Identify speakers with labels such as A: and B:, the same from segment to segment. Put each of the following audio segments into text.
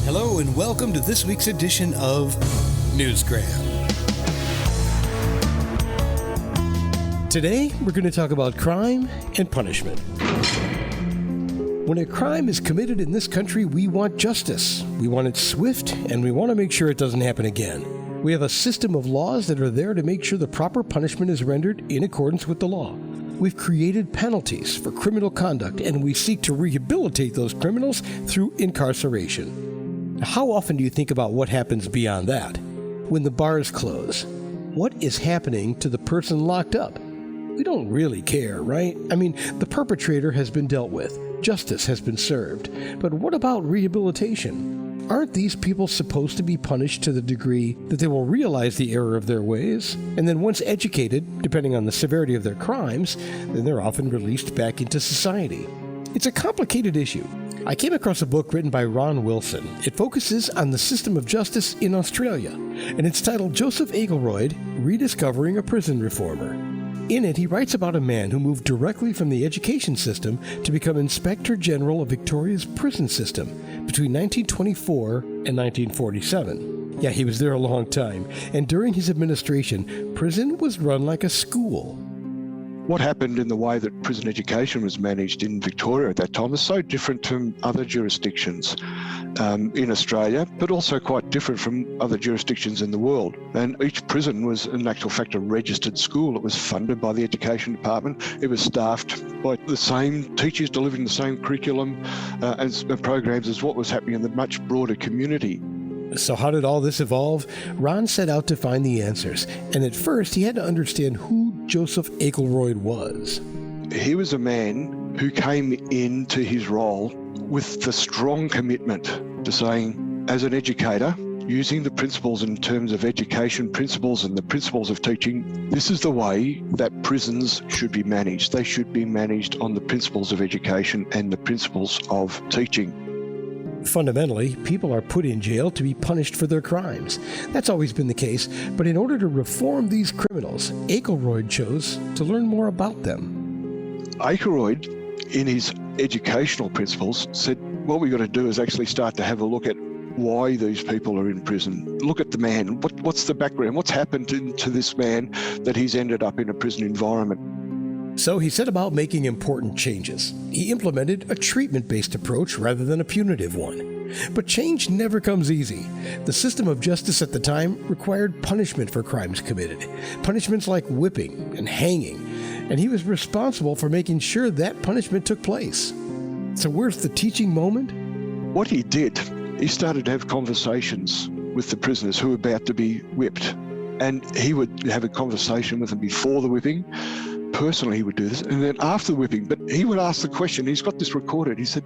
A: Hello and welcome to this week's edition of Newsgram. Today, we're going to talk about crime and punishment. When a crime is committed in this country, we want justice. We want it swift, and we want to make sure it doesn't happen again. We have a system of laws that are there to make sure the proper punishment is rendered in accordance with the law. We've created penalties for criminal conduct, and we seek to rehabilitate those criminals through incarceration. How often do you think about what happens beyond that? When the bars close, what is happening to the person locked up? We don't really care, right? I mean, the perpetrator has been dealt with. Justice has been served. But what about rehabilitation? Aren't these people supposed to be punished to the degree that they will realize the error of their ways? And then once educated, depending on the severity of their crimes, then they're often released back into society. It's a complicated issue. I came across a book written by Ron Wilson. It focuses on the system of justice in Australia, and it's titled Joseph Akeroyd, Rediscovering a Prison Reformer. In it, he writes about a man who moved directly from the education system to become Inspector General of Victoria's prison system between 1924 and 1947. Yeah, he was there a long time, and during his administration, prison was run like a school.
B: What happened in the way that prison education was managed in Victoria at that time was so different from other jurisdictions in Australia, but also quite different from other jurisdictions in the world. And each prison was, in actual fact, a registered school. It was funded by the Education Department. It was staffed by the same teachers delivering the same curriculum and programs as what was happening in the much broader community.
A: So how did all this evolve? Ron set out to find the answers, and at first he had to understand who Joseph Akeroyd was.
B: He was a man who came into his role with the strong commitment to saying, as an educator, using the principles in terms of education principles and the principles of teaching, this is the way that prisons should be managed. They should be managed on the principles of education and the principles of teaching.
A: Fundamentally, people are put in jail to be punished for their crimes. That's always been the case, but in order to reform these criminals, Akeroyd chose to learn more about them.
B: Akeroyd, in his educational principles, said what we've got to do is actually start to have a look at why these people are in prison. Look at the man. What's the background? What's happened to this man that he's ended up in a prison environment?
A: So he set about making important changes. He implemented a treatment-based approach rather than a punitive one. But change never comes easy. The system of justice at the time required punishment for crimes committed, punishments like whipping and hanging, and he was responsible for making sure that punishment took place. So where's the teaching moment?
B: What he did, he started to have conversations with the prisoners who were about to be whipped. And he would have a conversation with them before the whipping. Personally, he would do this, and then after the whipping, but he would ask the question, he's got this recorded, he said,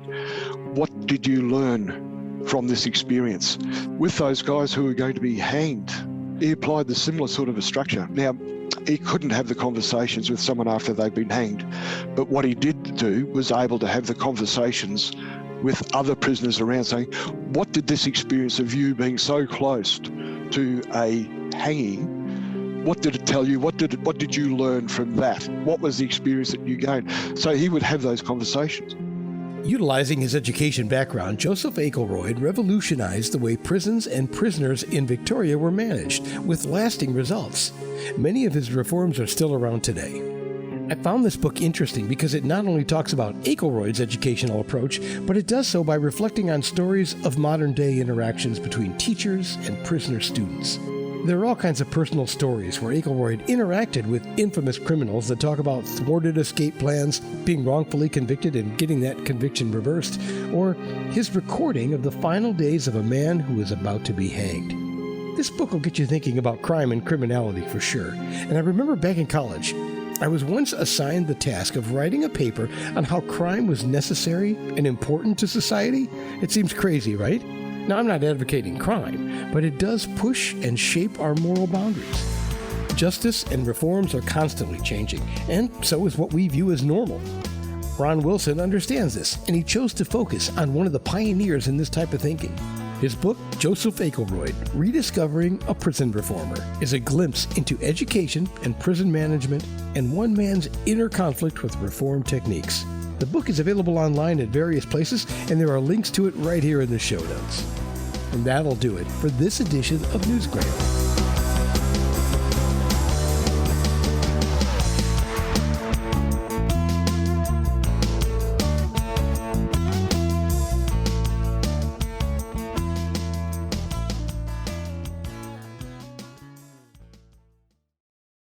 B: what did you learn from this experience? With those guys who were going to be hanged, he applied the similar sort of a structure. Now, he couldn't have the conversations with someone after they'd been hanged, but what he did do was able to have the conversations with other prisoners around saying, what did this experience of you being so close to a hanging, what did it tell you? What did you learn from that? What was the experience that you gained? So he would have those conversations.
A: Utilizing his education background, Joseph Akeroyd revolutionized the way prisons and prisoners in Victoria were managed, with lasting results. Many of his reforms are still around today. I found this book interesting because it not only talks about Akeroyd's educational approach, but it does so by reflecting on stories of modern-day interactions between teachers and prisoner students. There are all kinds of personal stories where Akeroyd interacted with infamous criminals that talk about thwarted escape plans, being wrongfully convicted and getting that conviction reversed, or his recording of the final days of a man who was about to be hanged. This book will get you thinking about crime and criminality for sure. And I remember back in college, I was once assigned the task of writing a paper on how crime was necessary and important to society. It seems crazy, right? Now, I'm not advocating crime, but it does push and shape our moral boundaries. Justice and reforms are constantly changing, and so is what we view as normal. Ron Wilson understands this, and he chose to focus on one of the pioneers in this type of thinking. His book, Joseph Akeroyd, Rediscovering a Prison Reformer, is a glimpse into education and prison management and one man's inner conflict with reform techniques. The book is available online at various places, and there are links to it right here in the show notes. And that'll do it for this edition of Newsgram.